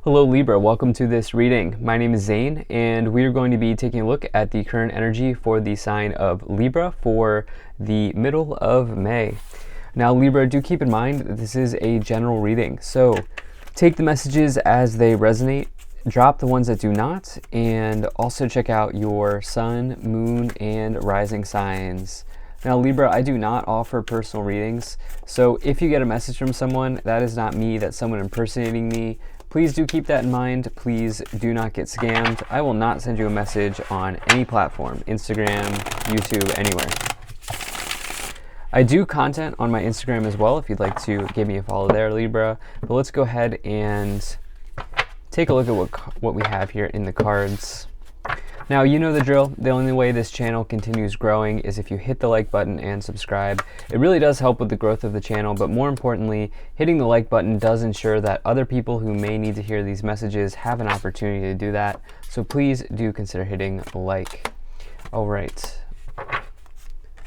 Hello Libra, welcome to this reading. My name is Zane and we are going to be taking a look at the current energy for the sign of Libra for the middle of May. Now Libra, do keep in mind that this is a general reading, so take the messages as they resonate, drop the ones that do not, and also check out your sun, moon, and rising signs. Now Libra, I do not offer personal readings, so if you get a message from someone, that is not me, that's someone impersonating me. Please do keep that in mind. Please do not get scammed. I will not send you a message on any platform, Instagram, YouTube, anywhere. I do content on my Instagram as well if you'd like to give me a follow there, Libra. But let's go ahead and take a look at what we have here in the cards. Now, you know the drill. The only way this channel continues growing is if you hit the like button and subscribe. It really does help with the growth of the channel, but more importantly, hitting the like button does ensure that other people who may need to hear these messages have an opportunity to do that. So please do consider hitting like. All right.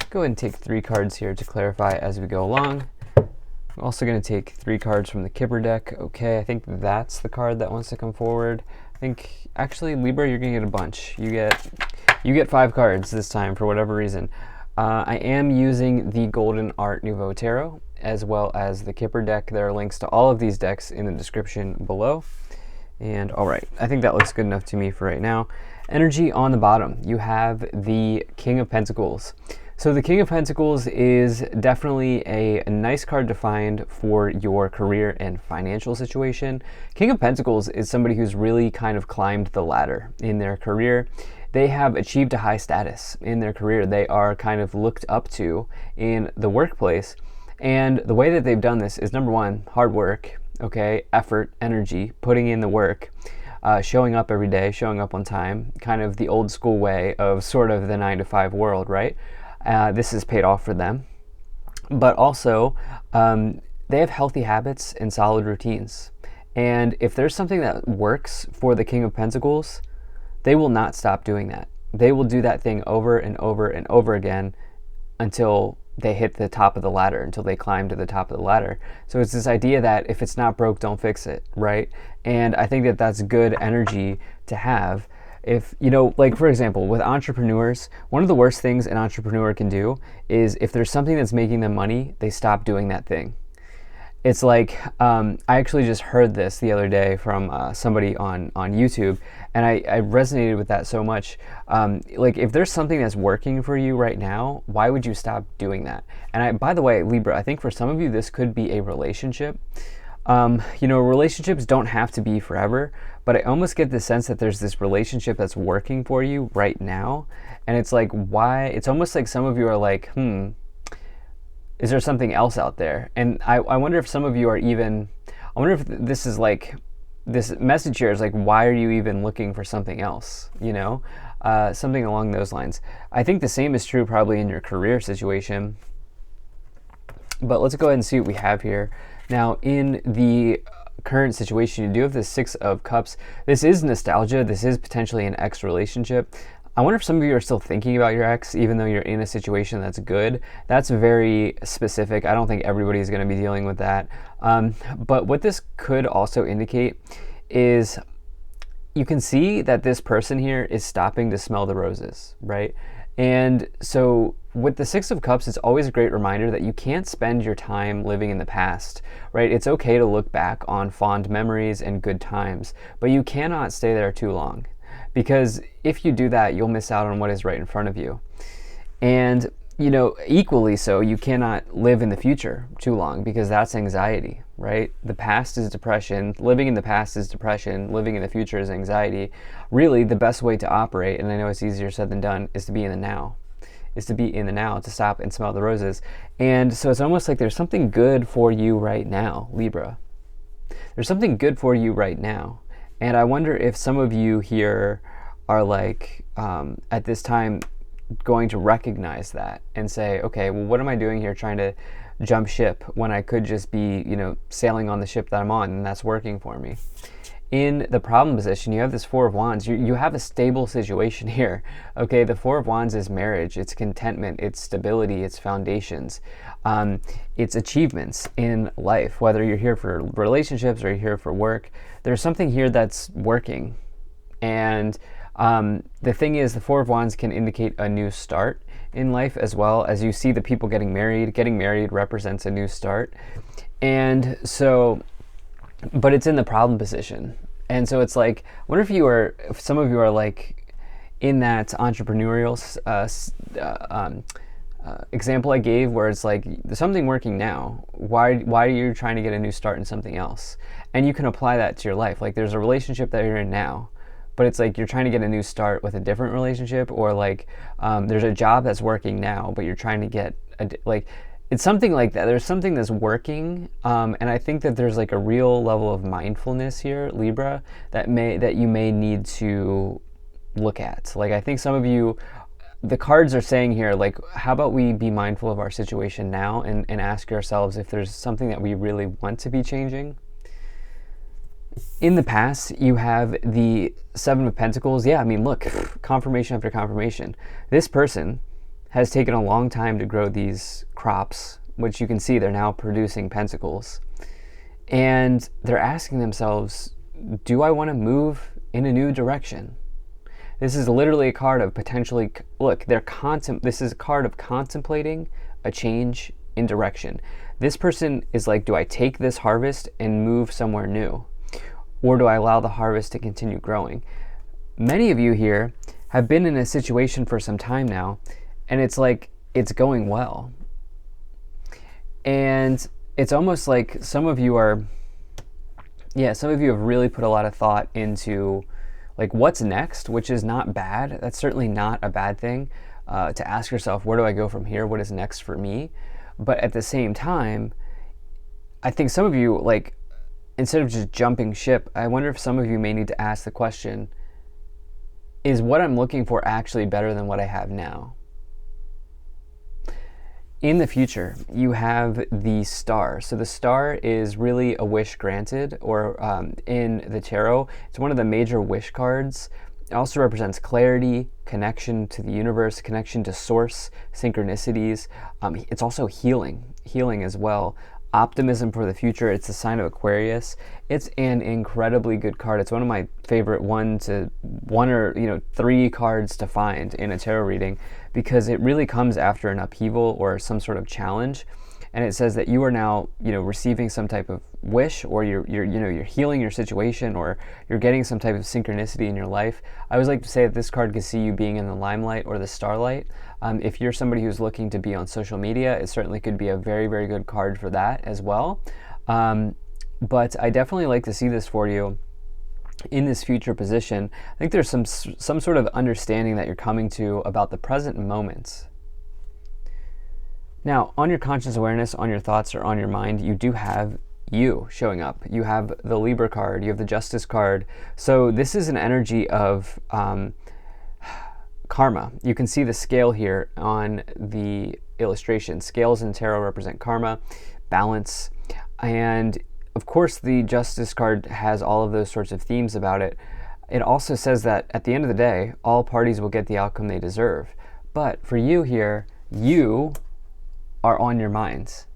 Go ahead and take 3 cards here to clarify as we go along. I'm also going to take 3 cards from the Kipper deck. Okay, I think that's the card that wants to come forward. I think, actually, Libra, you're going to get a bunch. You get 5 cards this time for whatever reason. I am using the Golden Art Nouveau Tarot as well as the Kipper deck. There are links to all of these decks in the description below. And all right, I think that looks good enough to me for right now. Energy on the bottom, you have the King of Pentacles. So the King of Pentacles is definitely a nice card to find for your career and financial situation. King of Pentacles is somebody who's really kind of climbed the ladder in their career. They have achieved a high status in their career. They are kind of looked up to in the workplace. And the way that they've done this is, number one, hard work, okay, effort, energy, putting in the work. Showing up every day, showing up on time, kind of the old school way of sort of the 9-to-5 world, right? This has paid off for them. But also, they have healthy habits and solid routines. And if there's something that works for the King of Pentacles, they will not stop doing that. They will do that thing over and over and over again until they hit the top of the ladder, until they climb to the top of the ladder. So it's this idea that if it's not broke, don't fix it, right? And I think that that's good energy to have. If, you know, like for example, with entrepreneurs, one of the worst things an entrepreneur can do is if there's something that's making them money, they stop doing that thing. It's like, I actually just heard this the other day from somebody on YouTube, and I resonated with that so much. Like, if there's something that's working for you right now, why would you stop doing that? And by the way, Libra, I think for some of you, this could be a relationship. You know, relationships don't have to be forever, but I almost get the sense that there's this relationship that's working for you right now. And it's like, why? It's almost like some of you are like, is there something else out there? And I wonder if some of you are even, I wonder if this is like, this message here is like, why are you even looking for something else? You know, something along those lines. I think the same is true probably in your career situation. But let's go ahead and see what we have here. Now, in the current situation, you do have the 6 of Cups. This is nostalgia. This is potentially an ex relationship. I wonder if some of you are still thinking about your ex, even though you're in a situation that's good. That's very specific. I don't think everybody's going to be dealing with that. But what this could also indicate is you can see that this person here is stopping to smell the roses, right? And so with the 6 of Cups, it's always a great reminder that you can't spend your time living in the past, right? It's okay to look back on fond memories and good times, but you cannot stay there too long. Because if you do that, you'll miss out on what is right in front of you. And, you know, equally so, you cannot live in the future too long because that's anxiety, right? The past is depression. Living in the past is depression. Living in the future is anxiety. Really, the best way to operate, and I know it's easier said than done, is to be in the now. To stop and smell the roses. And so it's almost like there's something good for you right now, Libra. There's something good for you right now. And I wonder if some of you here are like, at this time, going to recognize that and say, okay, well, what am I doing here trying to jump ship when I could just be, you know, sailing on the ship that I'm on and that's working for me? In the problem position, you have this Four of Wands. You have a stable situation here. Okay, the Four of Wands is marriage, it's contentment, it's stability, it's foundations, it's achievements in life. Whether you're here for relationships or you're here for work, there's something here that's working. And the thing is, the Four of Wands can indicate a new start in life as well. As you see the people getting married represents a new start. And so, but it's in the problem position. And so it's like, I wonder if some of you are like in that entrepreneurial example I gave, where it's like, there's something working now. Why are you trying to get a new start in something else? And you can apply that to your life. Like, there's a relationship that you're in now, but it's like you're trying to get a new start with a different relationship, or like there's a job that's working now, but you're trying to get it's something like that. There's something that's working, and I think that there's like a real level of mindfulness here, Libra, that you may need to look at. Like, I think some of you, the cards are saying here, like, how about we be mindful of our situation now and ask ourselves if there's something that we really want to be changing. In the past, you have the Seven of Pentacles. Yeah, I mean, look, confirmation after confirmation. This person has taken a long time to grow these crops, which you can see they're now producing pentacles. And they're asking themselves, do I want to move in a new direction? This is literally a card of potentially, look, this is a card of contemplating a change in direction. This person is like, do I take this harvest and move somewhere new? Or do I allow the harvest to continue growing? Many of you here have been in a situation for some time now, and it's like, it's going well. And it's almost like some of you have really put a lot of thought into like what's next, which is not bad. That's certainly not a bad thing, to ask yourself, where do I go from here? What is next for me? But at the same time, I think some of you, like, instead of just jumping ship, I wonder if some of you may need to ask the question, is what I'm looking for actually better than what I have now? In the future, you have the star. So the star is really a wish granted, or in the tarot, it's one of the major wish cards. It also represents clarity, connection to the universe, connection to source, synchronicities. It's also healing as well. Optimism for the future. It's a sign of Aquarius. It's an incredibly good card. It's one of my favorite one or three cards to find in a tarot reading, because it really comes after an upheaval or some sort of challenge, and it says that you are now receiving some type of wish, or you're healing your situation, or you're getting some type of synchronicity in your life. I always like to say that this card could see you being in the limelight or the starlight. If you're somebody who's looking to be on social media, it certainly could be a very, very good card for that as well. But I definitely like to see this for you in this future position. I think there's some sort of understanding that you're coming to about the present moments. Now, on your conscious awareness, on your thoughts, or on your mind, you do have you showing up. You have the Libra card, you have the Justice card. So this is an energy of karma. You can see the scale here on the illustration. Scales in tarot represent karma, balance, and of course the Justice card has all of those sorts of themes about it. It also says that at the end of the day, all parties will get the outcome they deserve. But for you here, you are on your minds,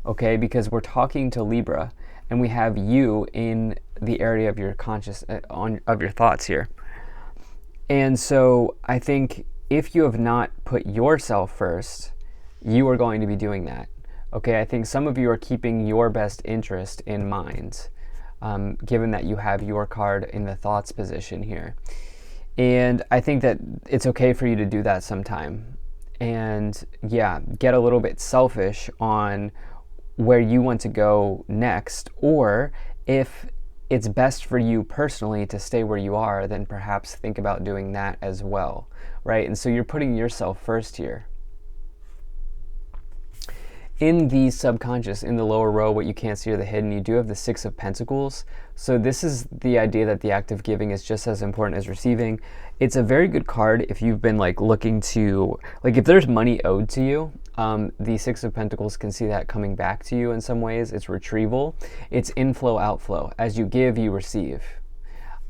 okay? Because we're talking to Libra, and we have you in the area of your conscious, of your thoughts here. And so I think if you have not put yourself first, you are going to be doing that. Okay, I think some of you are keeping your best interest in mind, given that you have your card in the thoughts position here. And I think that it's okay for you to do that sometime. And yeah, get a little bit selfish on where you want to go next, or if it's best for you personally to stay where you are, then perhaps think about doing that as well, right? And so you're putting yourself first here. In the subconscious, in the lower row, what you can't see are the hidden, you do have the Six of Pentacles. So this is the idea that the act of giving is just as important as receiving. It's a very good card if you've been like looking to, like if there's money owed to you, the Six of Pentacles can see that coming back to you in some ways. It's retrieval. It's inflow, outflow. As you give, you receive.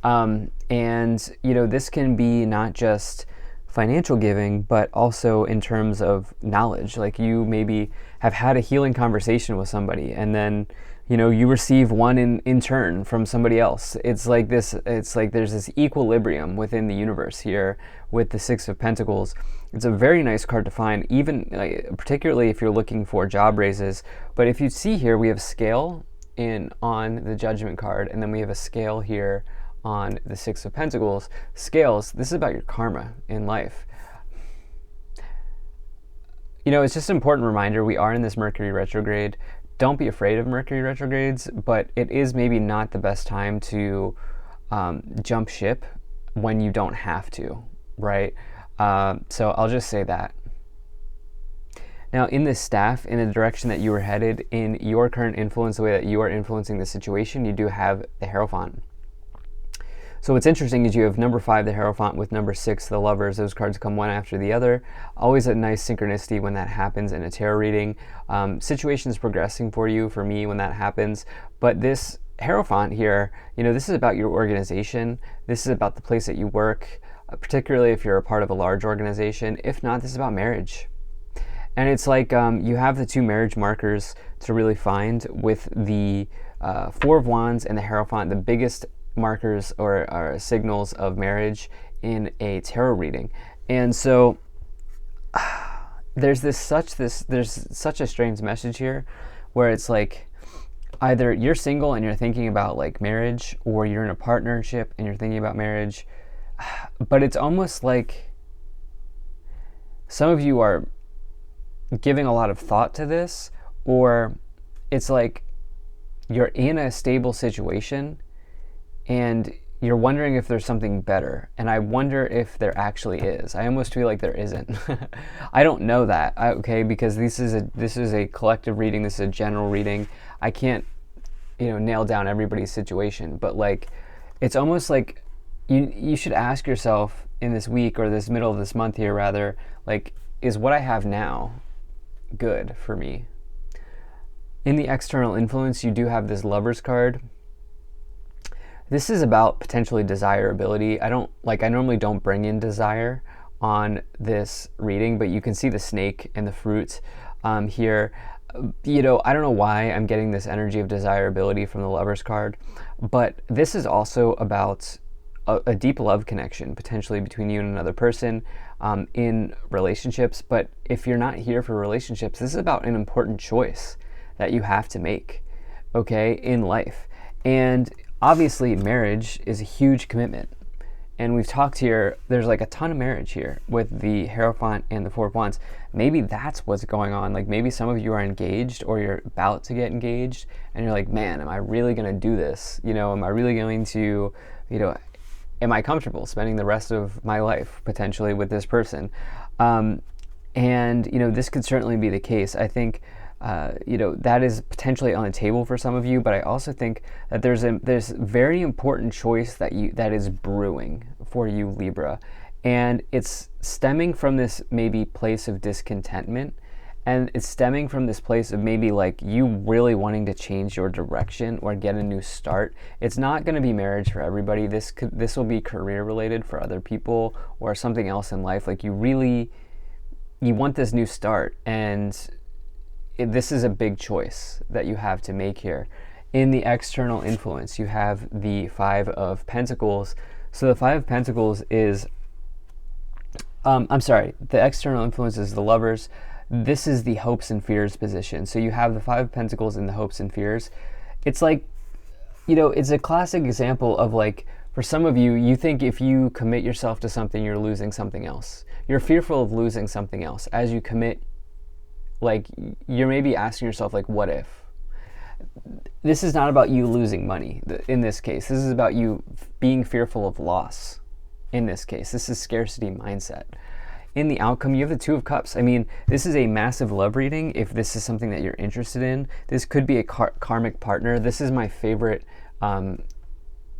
And, this can be not just financial giving, but also in terms of knowledge. Like you maybe have had a healing conversation with somebody, and then, you receive one in turn from somebody else. It's like there's this equilibrium within the universe here with the Six of Pentacles. It's a very nice card to find, even particularly if you're looking for job raises. But if you see here, we have scale on the Judgment card, and then we have a scale here on the Six of Pentacles. Scales, this is about your karma in life. It's just an important reminder, we are in this Mercury retrograde. Don't be afraid of Mercury retrogrades, but it is maybe not the best time to jump ship when you don't have to, right? So I'll just say that. Now, in this staff, in the direction that you were headed, in your current influence, the way that you are influencing the situation, you do have the Hierophant. So what's interesting is you have number 5, the Hierophant, with number 6, the Lovers. Those cards come one after the other. Always a nice synchronicity when that happens in a tarot reading. Situations progressing for you, for me, when that happens. But this Hierophant here, this is about your organization. This is about the place that you work, particularly if you're a part of a large organization. If not, this is about marriage. And it's like you have the 2 marriage markers to really find with the Four of Wands and the Hierophant, the biggest markers or signals of marriage in a tarot reading. And so there's such a strange message here where it's like either you're single and you're thinking about like marriage, or you're in a partnership and you're thinking about marriage. But it's almost like some of you are giving a lot of thought to this, or it's like you're in a stable situation and you're wondering if there's something better. And I wonder if there actually is. I almost feel like there isn't. I don't know that, okay, because this is a collective reading. This is a general reading. I can't, nail down everybody's situation. But like, it's almost like you should ask yourself in this week, or this middle of this month here rather, like, is what I have now good for me? In the external influence, you do have this Lovers card. This is about potentially desirability. I normally don't bring in desire on this reading, but you can see the snake and the fruit here. I don't know why I'm getting this energy of desirability from the Lovers card, but this is also about a deep love connection, potentially between you and another person in relationships. But if you're not here for relationships, this is about an important choice that you have to make, okay, in life. And obviously, marriage is a huge commitment. And we've talked here, there's like a ton of marriage here with the Hierophant and the Four of Wands. Maybe that's what's going on. Like maybe some of you are engaged, or you're about to get engaged, and you're like, man, am I really going to do this? Am I really going to, am I comfortable spending the rest of my life potentially with this person? And, this could certainly be the case. I think that is potentially on the table for some of you, but I also think that there's very important choice that is brewing for you, Libra, and it's stemming from this maybe place of discontentment, and it's stemming from this place of maybe like you really wanting to change your direction or get a new start. It's not going to be marriage for everybody. This will be career related for other people, or something else in life. Like you want this new start, and this is a big choice that you have to make here. In the external influence, you have the Five of Pentacles. So the Five of Pentacles is, the external influence is the Lovers. This is the hopes and fears position. So you have the Five of Pentacles in the hopes and fears. It's like, it's a classic example of like, for some of you, you think if you commit yourself to something, you're losing something else. You're fearful of losing something else as you commit. Like you're maybe asking yourself, like, what if? This is not about you losing money in this case. This is about you being fearful of loss in this case. This is scarcity mindset. In the outcome, you have the Two of Cups. I mean, this is a massive love reading. If this is something that you're interested in, this could be a karmic partner. This is my favorite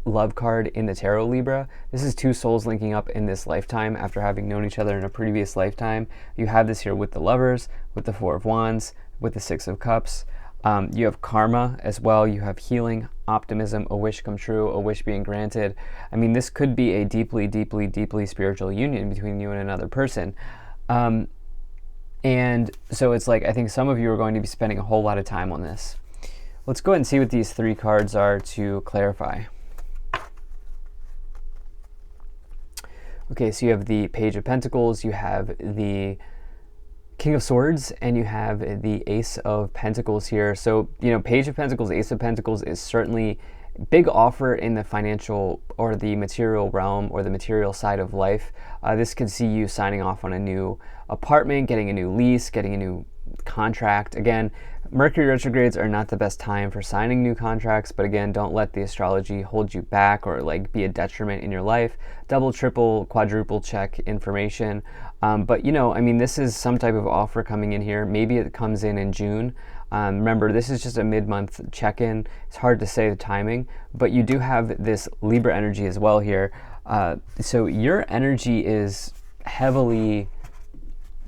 love card in the tarot, Libra. This is two souls linking up in this lifetime after having known each other in a previous lifetime. You have this here with the Lovers, with the Four of Wands, with the Six of Cups. You have karma as well. You have healing, optimism, a wish come true, a wish being granted. I mean, this could be a deeply, deeply, deeply spiritual union between you and another person. And so it's like, I think some of you are going to be spending a whole lot of time on this. Let's go ahead and see what these 3 cards are to clarify. Okay, so you have the Page of Pentacles, you have the King of Swords, and you have the Ace of Pentacles here. So, Page of Pentacles, Ace of Pentacles is certainly a big offer in the financial or the material realm or the material side of life. This could see you signing off on a new apartment, getting a new lease, getting a new contract. Again, Mercury retrogrades are not the best time for signing new contracts, but again, don't let the astrology hold you back or be a detriment in your life. Double, triple, quadruple check information. But this is some type of offer coming in here. Maybe it comes in June. Remember, this is just a mid-month check-in. It's hard to say the timing, but you do have this Libra energy as well here. So your energy is heavily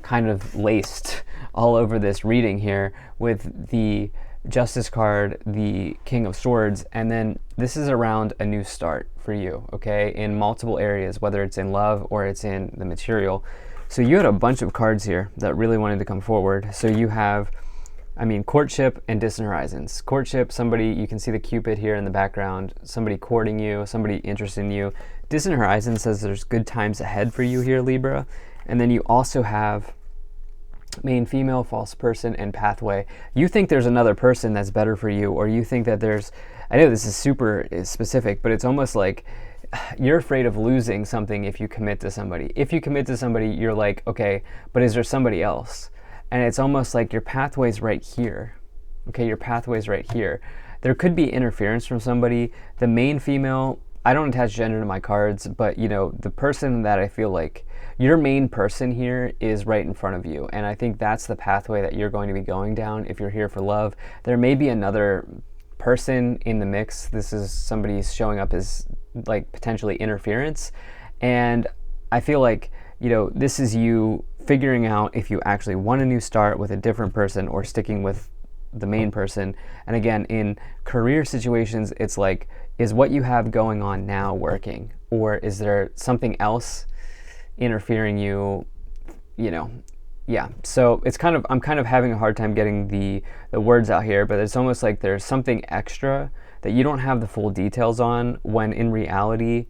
kind of laced all over this reading here with the Justice card, the King of Swords, and then this is around a new start for you, okay, in multiple areas, whether it's in love or it's in the material. So you had a bunch of cards here that really wanted to come forward. So you have, courtship and distant horizons. Courtship, somebody, you can see the Cupid here in the background, somebody courting you, somebody interested in you. Distant horizons says there's good times ahead for you here, Libra. And then you also have main female, false person, and pathway. You think there's another person that's better for you, or you think that there's, I know this is super specific, but it's almost like you're afraid of losing something if you commit to somebody. If you commit to somebody, you're like, okay, but is there somebody else? And it's almost like your pathway's right here. Okay, your pathway's right here. There could be interference from somebody. The main female, I don't attach gender to my cards, but the person that I feel like your main person here is right in front of you. And I think that's the pathway that you're going to be going down if you're here for love. There may be another person in the mix. This is somebody showing up as potentially interference. And I feel like, this is you figuring out if you actually want a new start with a different person or sticking with the main person. And again, in career situations, it's like, is what you have going on now working? Or is there something else interfering you, yeah. So it's I'm kind of having a hard time getting the words out here, but it's almost like there's something extra that you don't have the full details on, when in reality,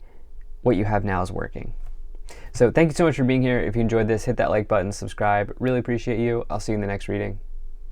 what you have now is working. So thank you so much for being here. If you enjoyed this, hit that like button, subscribe. Really appreciate you. I'll see you in the next reading.